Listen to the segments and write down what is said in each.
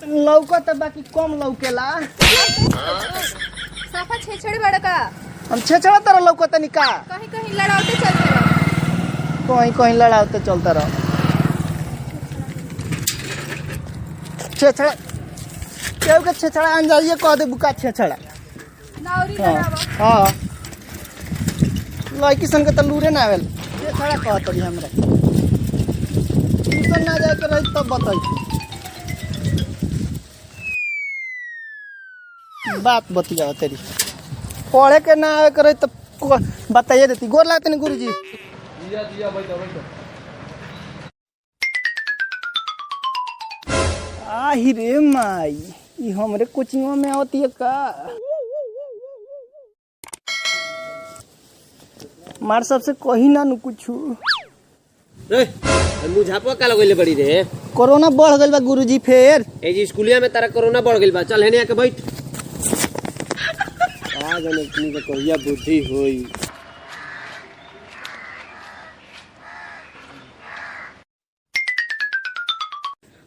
लौकत बाकी कम लौकेला। सफा छेछड़े बड़का हम छेछड़ा तरह लौकत नहीं का। कहीं कहीं लड़ाते चलते रहो। कहीं कहीं लड़ाते चलता रहो। छेछड़ा केहू के छेछड़ा अंजाइए कह दे बुका छेछड़ा। नाउरी लड़ावा। हाँ लड़की सन के तो लूरे ना आवेल। छेछड़ा कहत रही हमरा। ट्यूशन ना जाए के रही तब बताई। बात बतिया तेरी पढ़े के ना आवे करे तो बताइए देती। गोर लागते नहीं गुरुजी। दिया दिया बैठो बैठो। आही रे माई ई हमरे कोचिंग में आवती है का। मार सबसे कही ना नु कुछ रे मुझापा का लगइले बड़ी रे। कोरोना बढ़ गइल बा गुरुजी। फेर ए जी स्कूलिया में तारा कोरोना बढ़ गइल बा। चल हेने आके बैठ। आ जाने अपनी के कहिया बुद्धि होई।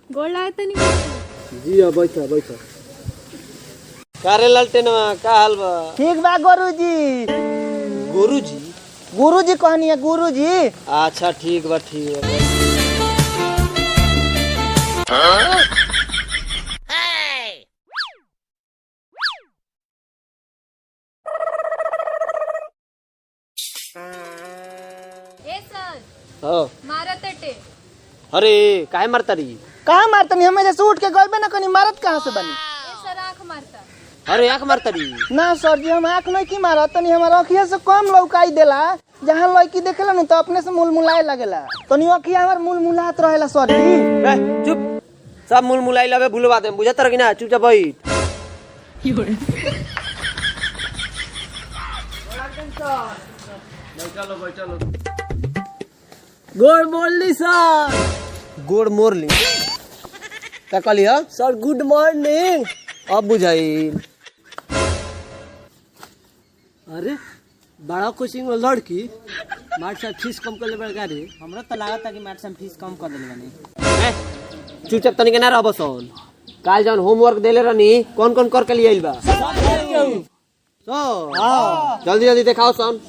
गोड़ लागते नहीं। जी आ बैठो बैठो। कारे लालटेनवा का हाल बा। ठीक बा गुरुजी। गुरुजी गुरुजी कहनी है गुरुजी। अच्छा ठीक बा ठीक बा। ए सर हां मारा तटे। अरे काहे मारता रही। कहाँ मारतनी हमें जैसे उठ के गइबे ना कनी मारत कहाँ से बनी। ए सर आंख मारता। अरे आंख मारता रही। ना सर जी हम आँख नहीं की मारत तनी हमारा अखिया से कम लौकाई देला। जहाँ लड़की देखेला न तो अपने से मुलमुलाए लगेला। तनी अखिया हमार मुलमुलात रहेला सर जी। ए चुप सब मुलमुलाई लबे भूलवा दे। बुझत रह कि ना चुपचाप बैठ। बैठलो बैठलो। गोड़ बोलली सर। गोड़ मोर ली का कहली ह सर गुड मॉर्निंग। अब बुझाई। अरे बड़ा कोचिंग में लड़की मार्ट से फीस कम कर ले बड़का रे। हमरा तो लागत है कि मार्ट से फीस कम कर देले बानी। चुपचाप तनिक ना रह बसन। काल जौन होमवर्क देले रहनी कौन कौन कर के लिए आइल बा। तो जल्दी जल्दी दिखाओ सन।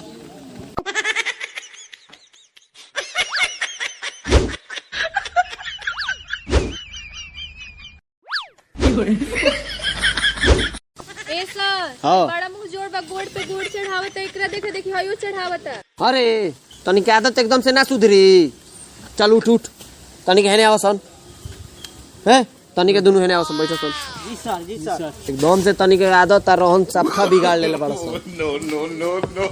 ए सर हाँ। बड़ा मुंह जोड़ बा गोड़ पे गोड़ चढ़ावत है। एकरा देखे देखी हयो चढ़ावत है। अरे तनिक आदत एकदम से ना सुधरी। चल उठ उठ तनिक हेने आवसन। हैं तनिक दुनु हेने आवसन बैठो सन। जी सर जी सर। एकदम से तनिक आदत आ रहन सफा बिगाड़ लेले बड़ा सन। नो नो नो नो।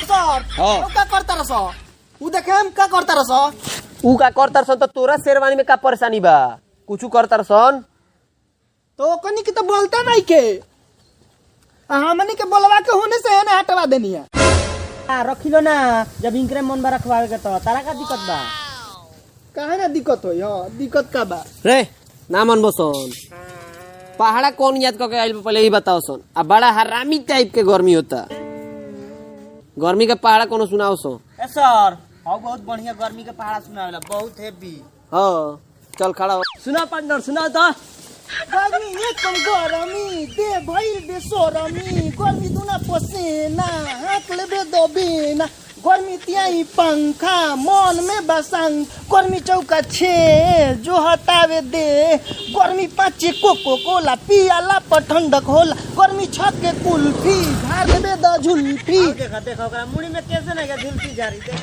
सर हाँ। का करता रह सर। उ देखे हम का करता रह सर। ऊ का करतर सन तो तोरा शेरवानी में का परेशानी बा। कुछ करतर सन तो कनी की तो बोलता नहीं के। हमनी के बोलवा के होने से है ना हटवा देनी है। रखिलो ना जब इनकरे मन बा रखवावे के तो तारा का दिक्कत बा। काहे ना दिक्कत होई। हां दिक्कत का बा। रे ना मन बसन। पहाड़ा कौन याद करके आइल बा पहले ही बताओ सन। आ बड़ा हरामी टाइप के गर्मी होता। गर्मी के पहाड़ा कोनो सुनाओ सो। ए सर हां बहुत बढ़िया गर्मी के पहाड़ा सुनावेला बहुत हेवी। हाँ चल खड़ा हो। सुना पार्टनर सुना तो। गर्मी एकदम गरमी दे भइल बेसरमी। गर्मी दुना पसेना हाथ लेबे दबेना। गर्मी त्याई पंखा मन में बसंग। गर्मी चौका छे जो हटावे दे। गर्मी पाँचे कोको कोला पियाला पर ठंडक होला। गर्मी छत के कुल्फी झाड़ देबे द झुल्फी। देखा देखा ओकरा मुड़ी में कैसे ना झुलती जा रही देख।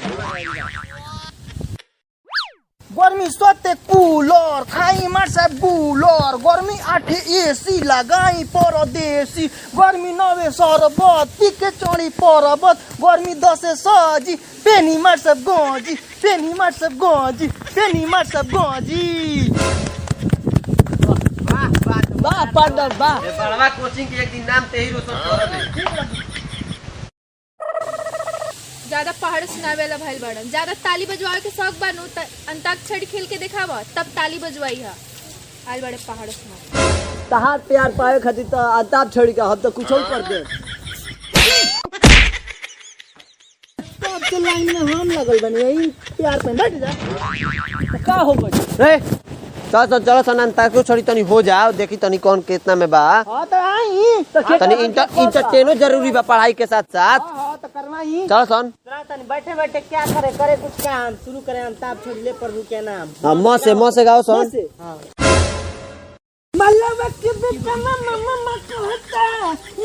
गर्मी सोते कूलर खाई मार साहब कूलर। गर्मी 8 एसी लगाई परदेसी। गर्मी 9 शरबत पी के चढ़ी पर्वत। गर्मी 10 सजी पेनी मार साहब गंजी। पेनी मार साहब गंजी। पेनी मार साहब गंजी। वाह पार्टनर वाह। बड़वा कोचिंग के एक दिन नाम ते ही रोशन कर दे। ज्यादा पहाड़ सुनावे वाला भइल बड़न। ज्यादा ताली बजवावे के शौक बानू त अंताक्षरी खेल के देखावा तब ताली बजवाई हा। आज बड़े पहाड़ से तहार प्यार पावे खातिर तो अंताप छोड़ के हम तो कुछ और कर दे। तब से लाइन में हम लगल बनी यही प्यार पे बैठ जा। का हो गई रे चलो सन ताको छोड़ी तनी हो जाओ देखी तनी कौन कितना में बा। हाँ तो आई तो तनी इंटरटेनो जरूरी बा पढ़ाई के साथ साथ। हाँ तो करवाई। चलो सन बैठे बैठे क्या करे कुछ काम शुरू करें अंताप छोड़ ले प्रभु के नाम। हाँ म से गाओ सन। मल्लवा के बेटा मामा कहता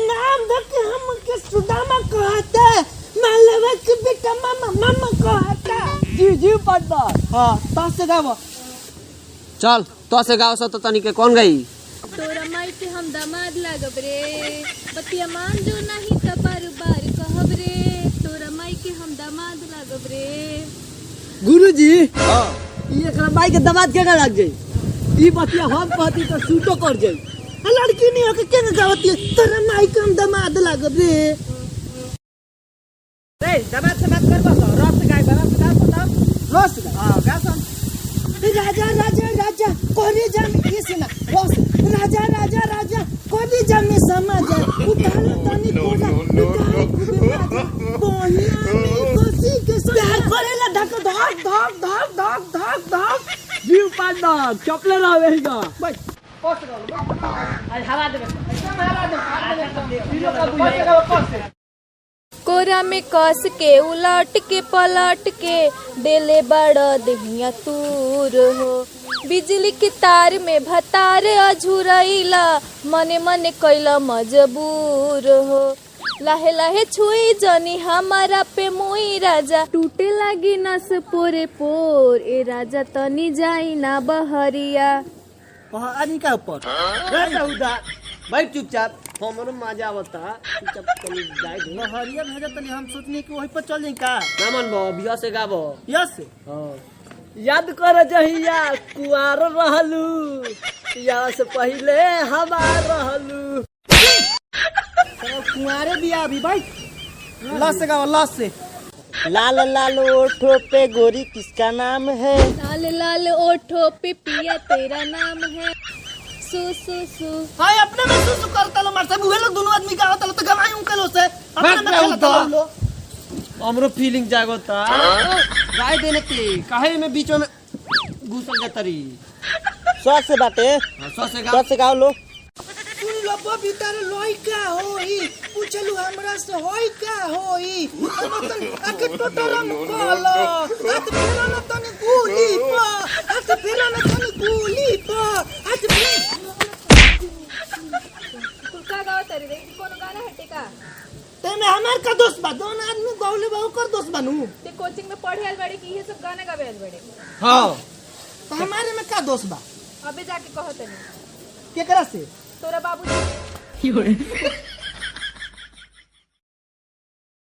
नाम देके हम के सुदामा कहता मल्लवा के बेटा मामा कहता। जी पटवा। हाँ तो से गावो। चल तो से गाओ सो तो तनी के कौन गई। तोरा माई के हम दामाद लागब रे बतिया मान जो नहीं त बार बार कहब रे तोरा माई के हम दामाद लागब रे। गुरुजी ये एकरा माई के दामाद के ना लग जाई ई बतिया हम कहती तो सूटो कर जाई। लड़की नहीं होके क्या गावती है तेरा माई का हम दामाद लागब रे। रे दामाद से बात करबा तो रस गाय रस गाय बताओ रस हां गा सन। राजा राजा राजा कोरी जामे ये सुना रस राजा राजा राजा कोरी जामे समाज उतार तनी पूरा बोनिया में कोसी के प्यार करेला धक धक धक धक धक धक धक जीव पटवा चपले रहेगा। बस पोस्ट करो आज हवा देबे कोरा में कस के उलट के पलट के देले बड़ देहिया तूर हो बिजली के तार में भतार अझुरैला मने मने कैला मजबूर हो लाहे लाहे छुई जनी हमारा पे मुई राजा टूटे लगी नस पोरे पोर ए राजा तनी जाई ना बहरिया। वहां आदमी का ऊपर रे सौदा भाई चुपचाप हमरो मजा आवता चुपचाप तनी जाई दे। हरिया भेजा तनी हम सोचनी कि वही पर चल जाई का ना मन बो बिया से गाबो। यस याद कर जहिया कुआर रहलू या से पहले हमार रहलू। कुंवारे भी अभी भाई लस से गाओ लस से। लाल लाल ओठों पे गोरी किसका नाम है। लाल लाल ओठो पे पिया तेरा नाम है सु सु सु। हाय अपने में सुसु करता लो मार सब उहे लोग दोनों आदमी का होता लो तो गवाई उनके लो से अपने में खेलता लो। हमरो फीलिंग जागोता गाय देने के काहे में बीचों में घुसल जातरी। सौ से बाटे सो से सौ गाओ। से गाओ लो। सुन लो बबी तारे लोई का होई पूछलू हमरा से होई का होई मतलब आके टोटरम कोलो हाथ फेरा न तने गुली पा हाथ फेरा न तने गुली पा हाथ का गाओ तरी रे कोनो गाना हटे का ते में हमार का दोस्त बा दोनों आदमी गौले बाऊ कर दोस्त बनू ते कोचिंग में पढ़े आल बड़े की ये सब गाना गावे आल बड़े हां तो हमारे में का दोस्त बा अबे जाके कहत नहीं केकरा से तोरा बाबू